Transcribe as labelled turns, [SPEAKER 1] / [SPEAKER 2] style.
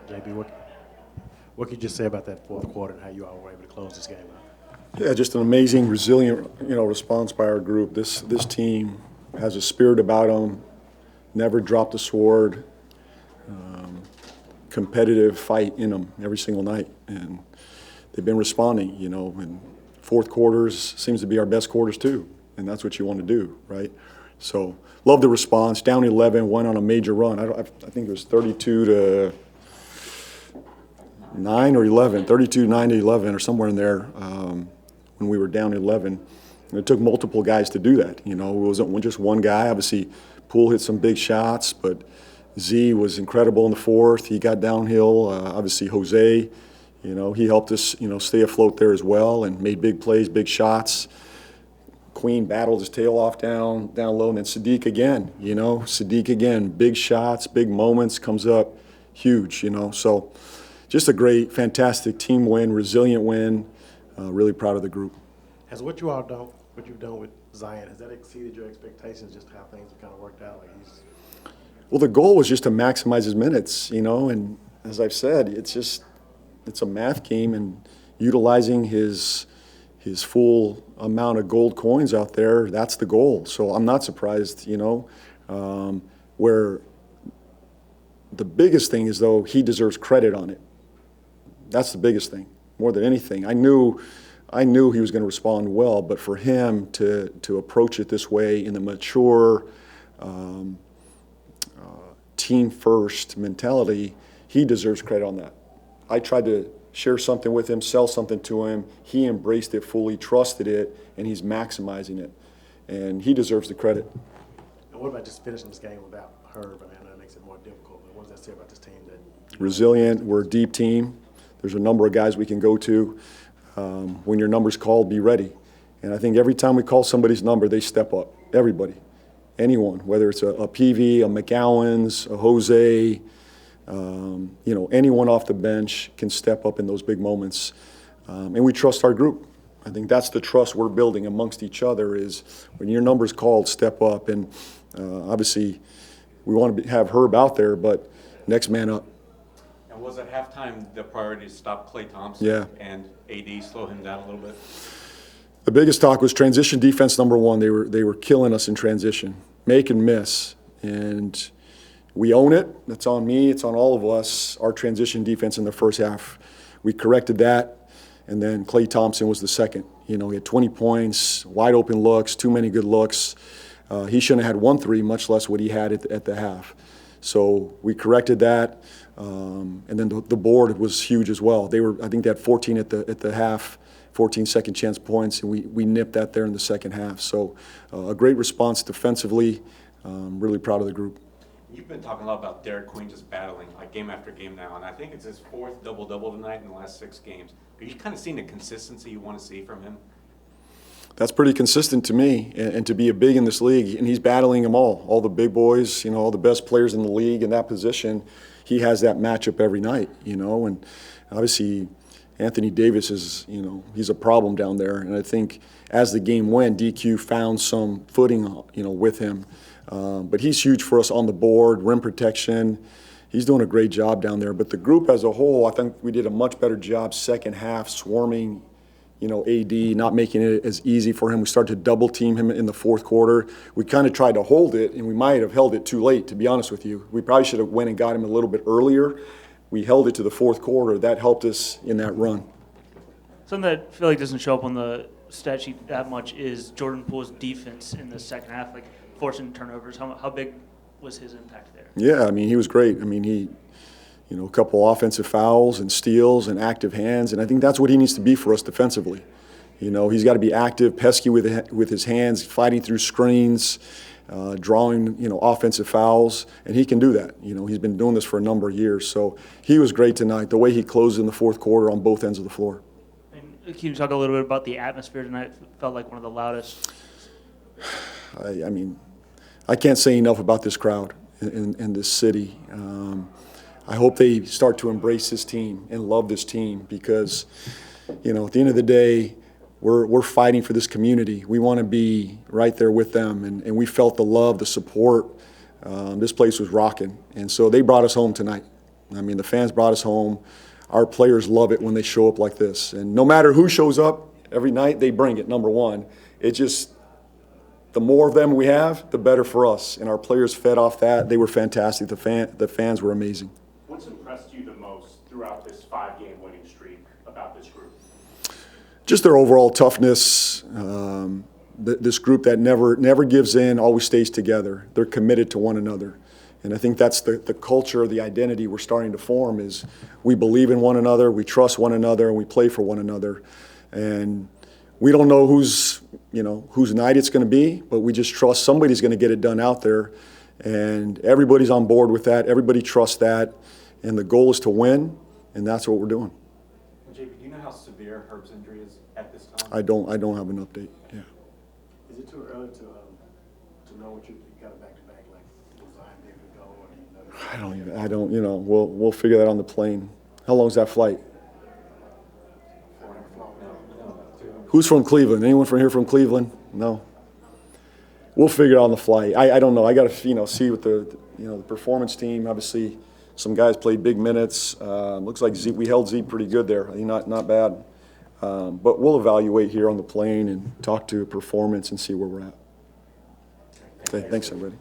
[SPEAKER 1] JB, what could you just say about that fourth quarter and how you all were able to close this game out?
[SPEAKER 2] Yeah, just an amazing, resilient, response by our group. This team has a spirit about them. Never dropped a sword. Competitive fight in them every single night, and they've been responding. And fourth quarters seems to be our best quarters too, and that's what you want to do, right? So love the response. Down 11, went on a major run. I think it was 32 to 9 or 11, 32, 9 to 11 or somewhere in there when we were down 11. And it took multiple guys to do that. It wasn't just one guy. Obviously, Poole hit some big shots, but Z was incredible in the fourth. He got downhill. Obviously, Jose, he helped us, stay afloat there as well and made big plays, big shots. Queen battled his tail off down low, and then Sadiq again, big shots, big moments, comes up huge, So just a great, fantastic team win, resilient win. Really proud of the group.
[SPEAKER 1] Has what you've done with Zion, has that exceeded your expectations, just how things have kind of worked out?
[SPEAKER 2] Well, the goal was just to maximize his minutes, and as I've said, it's a math game, and utilizing his full amount of gold coins out there, that's the goal. So I'm not surprised, where the biggest thing is, though, he deserves credit on it. That's the biggest thing, more than anything. I knew he was going to respond well, but for him to approach it this way in the mature team-first mentality, he deserves credit on that. I tried to share something with him, sell something to him. He embraced it fully, trusted it, and he's maximizing it. And he deserves the credit.
[SPEAKER 1] And what about just finishing this game without Herb? I know that makes it more difficult, but what does that say about this team?
[SPEAKER 2] Resilient. We're a deep team. There's a number of guys we can go to. When your number's called, be ready. And I think every time we call somebody's number, they step up. Everybody. Anyone, whether it's a PV, a McGowan's, a Jose, anyone off the bench can step up in those big moments. And we trust our group. I think that's the trust we're building amongst each other is when your number's called, step up. And obviously, we want to have Herb out there, but next man up.
[SPEAKER 3] And was at halftime the priority to stop Klay Thompson and AD slow him down a little bit?
[SPEAKER 2] The biggest talk was transition defense, number one. They were killing us in transition, make and miss. And we own it. That's on me. It's on all of us, our transition defense in the first half. We corrected that. And then Klay Thompson was the second. He had 20 points, wide open looks, too many good looks. He shouldn't have had 1 3, much less what he had at the half. So we corrected that. And then the board was huge as well. I think they had 14 at the half. 14 second chance points, and we nipped that there in the second half. So a great response defensively. Really proud of the group.
[SPEAKER 3] You've been talking a lot about Derek Queen just battling like game after game now, and I think it's his 4th double-double tonight in the last 6 games. Are you kind of seeing the consistency you want to see from him?
[SPEAKER 2] That's pretty consistent to me, and to be a big in this league, and he's battling them all the big boys, all the best players in the league in that position. He has that matchup every night, and obviously Anthony Davis is, he's a problem down there. And I think as the game went, DQ found some footing, with him. But he's huge for us on the board, rim protection. He's doing a great job down there. But the group as a whole, I think we did a much better job second half swarming, AD, not making it as easy for him. We started to double team him in the fourth quarter. We kind of tried to hold it, and we might have held it too late, to be honest with you. We probably should have went and got him a little bit earlier. We held it to the fourth quarter. That helped us in that run.
[SPEAKER 4] Something that I feel like doesn't show up on the stat sheet that much is Jordan Poole's defense in the second half, like forcing turnovers. How big was his impact there?
[SPEAKER 2] Yeah, he was great. He, a couple offensive fouls and steals and active hands, and I think that's what he needs to be for us defensively. He's got to be active, pesky with his hands, fighting through screens, drawing, offensive fouls, and he can do that. He's been doing this for a number of years. So he was great tonight, the way he closed in the fourth quarter on both ends of the floor.
[SPEAKER 4] And can you talk a little bit about the atmosphere tonight? It felt like one of the loudest.
[SPEAKER 2] I can't say enough about this crowd in this city. I hope they start to embrace this team and love this team because, at the end of the day, we're fighting for this community. We want to be right there with them, and we felt the love, the support. This place was rocking, and so they brought us home tonight. I mean, the fans brought us home. Our players love it when they show up like this. And no matter who shows up, every night they bring it, number one. It just, the more of them we have, the better for us. And our players fed off that. They were fantastic. The fans were amazing.
[SPEAKER 5] What's impressed you the most throughout this 5-game winning streak about this group?
[SPEAKER 2] Just their overall toughness. This group that never gives in, always stays together. They're committed to one another. And I think that's the culture, the identity we're starting to form is we believe in one another, we trust one another, and we play for one another. And we don't know whose night it's going to be, but we just trust somebody's going to get it done out there. And everybody's on board with that. Everybody trusts that. And the goal is to win, and that's what we're doing.
[SPEAKER 3] JP, do you know how severe Herb's injury is at this time?
[SPEAKER 2] I don't have an update. Yeah.
[SPEAKER 1] Is it too early to know what you got a back-to-back, like, will Zion be able to go, or do you know?
[SPEAKER 2] I don't, we'll figure that on the plane. How long's that flight? Who's from Cleveland? Anyone from here from Cleveland? No. We'll figure it out on the flight. I don't know. I got to see what the performance team. Obviously, some guys played big minutes. Looks like we held Z pretty good there. Not bad. But we'll evaluate here on the plane and talk to performance and see where we're at. Okay, thanks everybody.